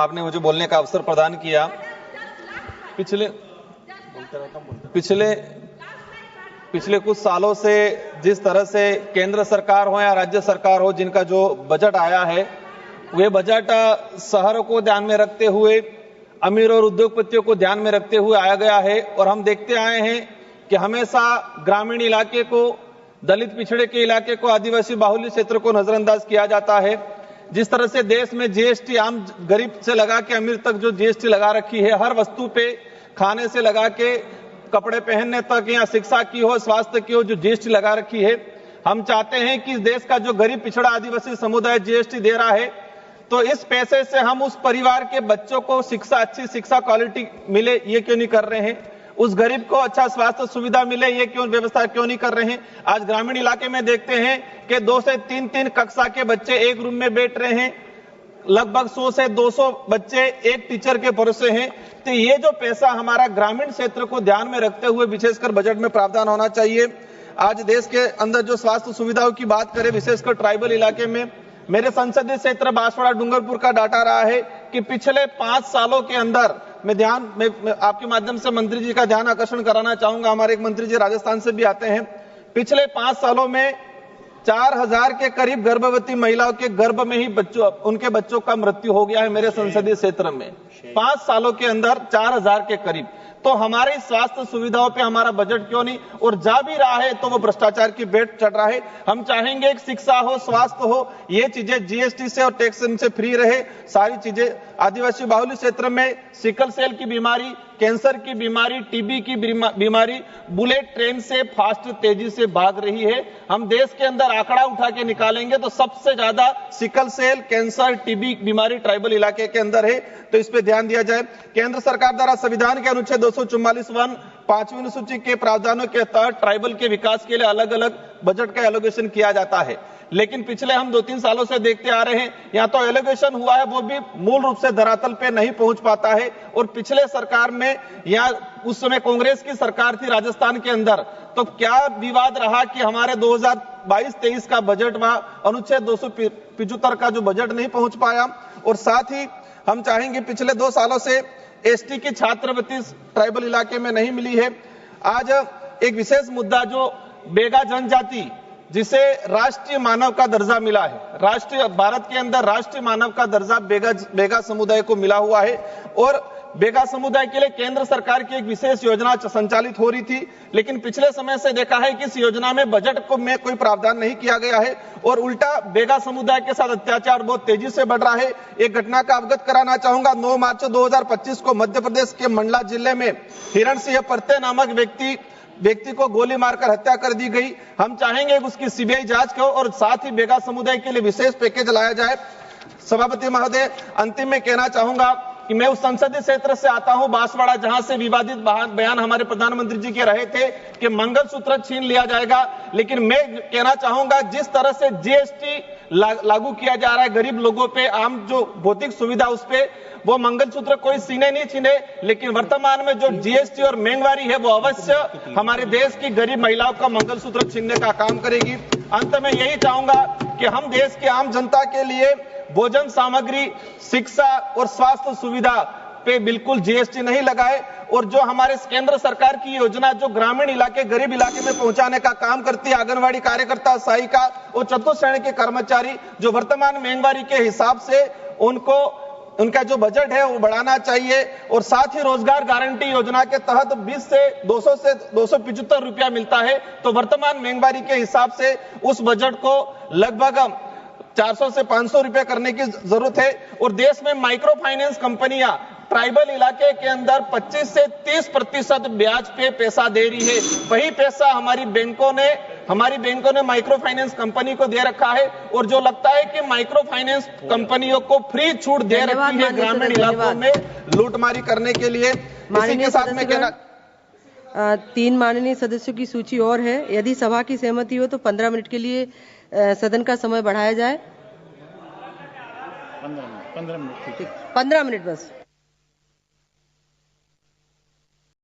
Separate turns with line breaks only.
आपने मुझे बोलने का अवसर प्रदान किया। पिछले कुछ सालों से जिस तरह से केंद्र सरकार हो या राज्य सरकार हो, जिनका जो बजट आया है, वे बजट शहरों को ध्यान में रखते हुए, अमीर और उद्योगपतियों को ध्यान में रखते हुए आया गया है। और हम देखते आए हैं कि हमेशा ग्रामीण इलाके को, दलित पिछड़े के इलाके को, आदिवासी बाहुल्य क्षेत्र को नजरअंदाज किया जाता है। जिस तरह से देश में जीएसटी आम गरीब से लगा के अमीर तक जो जीएसटी लगा रखी है, हर वस्तु पे, खाने से लगा के कपड़े पहनने तक या शिक्षा की हो, स्वास्थ्य की हो, जो जीएसटी लगा रखी है, हम चाहते हैं कि इस देश का जो गरीब पिछड़ा आदिवासी समुदाय जीएसटी दे रहा है, तो इस पैसे से हम उस परिवार के बच्चों को शिक्षा, अच्छी शिक्षा क्वालिटी मिले, ये क्यों नहीं कर रहे हैं? उस गरीब को अच्छा स्वास्थ्य सुविधा मिले, ये क्यों व्यवस्था क्यों नहीं कर रहे हैं? आज ग्रामीण इलाके में देखते हैं कि 2 से 3 कक्षा के बच्चे एक रूम में बैठ रहे हैं, लगभग 100 से 200 बच्चे एक टीचर के भरोसे हैं। तो ये जो पैसा हमारा ग्रामीण क्षेत्र को ध्यान में रखते हुए विशेषकर बजट में प्रावधान होना चाहिए। आज देश के अंदर जो स्वास्थ्य सुविधाओं की बात करें, विशेषकर ट्राइबल इलाके में, मेरे संसदीय क्षेत्र बांसवाड़ा डूंगरपुर का डाटा रहा है कि पिछले 5 सालों के अंदर, मैं आपके माध्यम से मंत्री जी का ध्यान आकर्षण कराना चाहूंगा, हमारे एक मंत्री जी राजस्थान से भी आते हैं। पिछले 5 सालों में 4000 के करीब गर्भवती महिलाओं के गर्भ में ही उनके बच्चों का मृत्यु हो गया है मेरे संसदीय क्षेत्र में। 5 सालों के अंदर 4000 के करीब। तो हमारे स्वास्थ्य सुविधाओं पे हमारा बजट क्यों नहीं? और जा भी रहा है तो वो भ्रष्टाचार की भेंट चढ़ रहा है। हम चाहेंगे कि शिक्षा हो, स्वास्थ्य हो, ये चीजें जीएसटी से और टैक्स से फ्री रहे। सारी चीजें आदिवासी बाहुल्य क्षेत्र में सिकल सेल की बीमारी, कैंसर की बीमारी, टीबी की बीमारी बुलेट ट्रेन से फास्ट तेजी से भाग रही है। हम देश के अंदर आंकड़ा उठा के निकालेंगे तो सबसे ज्यादा सिकल सेल, कैंसर, टीबी बीमारी ट्राइबल इलाके के अंदर है। तो इस पे ध्यान दिया जाए। केंद्र सरकार द्वारा संविधान के अनुच्छेद 244(1) 5वीं अनुसूची के प्रावधानों के तहत ट्राइबल के विकास के लिए अलग अलग बजट का एलोकेशन किया जाता है। लेकिन पिछले हम 2-3 सालों से देखते आ रहे हैं, या तो एलोकेशन हुआ है वो भी मूल रूप से धरातल पे नहीं पहुंच पाता है। और पिछले सरकार में, या उस समय कांग्रेस की सरकार थी राजस्थान के अंदर, तो क्या विवाद रहा कि हमारे 2022-23 का बजट व अनुच्छेद 275 का जो बजट नहीं पहुंच पाया। और साथ ही हम चाहेंगे, पिछले 2 सालों से एसटी की छात्रवृत्ति ट्राइबल इलाके में नहीं मिली है। आज एक विशेष मुद्दा, जो बेगा जनजाति, जिसे राष्ट्रीय मानव का दर्जा मिला है, राष्ट्रीय, भारत के अंदर राष्ट्रीय मानव का दर्जा बेगा समुदाय को मिला हुआ है। और बेगा समुदाय के लिए केंद्र सरकार की एक विशेष योजना संचालित हो रही थी, लेकिन पिछले समय से देखा है कि इस योजना में बजट में कोई प्रावधान नहीं किया गया है और उल्टा बेगा समुदाय के साथ अत्याचार बहुत तेजी से बढ़ रहा है। एक घटना का अवगत कराना चाहूंगा। 9 मार्च 2025 को मध्य प्रदेश के मंडला जिले में हिरण सिंह पर्ते नामक व्यक्ति को गोली मारकर हत्या कर दी गई। हम चाहेंगे उसकी सीबीआई जांच हो और साथ ही बेगा समुदाय के लिए विशेष पैकेज लाया जाए। सभापति महोदय, अंतिम में कहना चाहूंगा कि मैं उस संसदीय क्षेत्र से आता हूं बांसवाड़ा, जहां से विवादित बयान हमारे प्रधानमंत्री जी के रहे थे कि मंगलसूत्र छीन लिया जाएगा। लेकिन मैं कहना चाहूंगा, जिस तरह से जीएसटी लागू किया जा रहा है गरीब लोगों पे, आम जो भौतिक सुविधा उस पे, वो मंगलसूत्र कोई सीने नहीं छीने, लेकिन वर्तमान में जो जीएसटी और महंगाई है वो अवश्य हमारे देश की गरीब महिलाओं का मंगलसूत्र छीनने का काम करेगी। अंत में यही चाहूंगा कि हम देश की आम जनता के लिए भोजन सामग्री, शिक्षा और स्वास्थ्य सुविधा पे बिल्कुल जीएसटी नहीं लगाए। और जो हमारे केंद्र सरकार की योजना जो ग्रामीण इलाके, गरीब इलाके में पहुंचाने का काम करती है, आंगनवाड़ी कार्यकर्ता, सहायिका और चतुर्थ श्रेणी के कर्मचारी, जो वर्तमान महंगाई के हिसाब से उनका जो बजट है वो बढ़ाना चाहिए। और साथ ही रोजगार गारंटी योजना के तहत 20 से 200 से 275 रुपया मिलता है, तो वर्तमान महंगाई के हिसाब से उस बजट को लगभग 400 से 500 रुपए करने की जरूरत है। और देश में माइक्रो फाइनेंस कंपनियां ट्राइबल इलाके के अंदर 25 से 30% ब्याज पे पैसा दे रही है। वही पैसा हमारी बैंकों ने माइक्रो फाइनेंस कंपनी को दे रखा है। और जो लगता है कि माइक्रो फाइनेंस कंपनियों को फ्री छूट दे रखी है ग्रामीण इलाकों में लूटमारी करने के लिए। इसी के साथ में कहना,
3 माननीय सदस्यों की सूची और है। यदि सभा की सहमति हो तो 15 मिनट के लिए सदन का समय बढ़ाया जाए। 15 मिनट बस।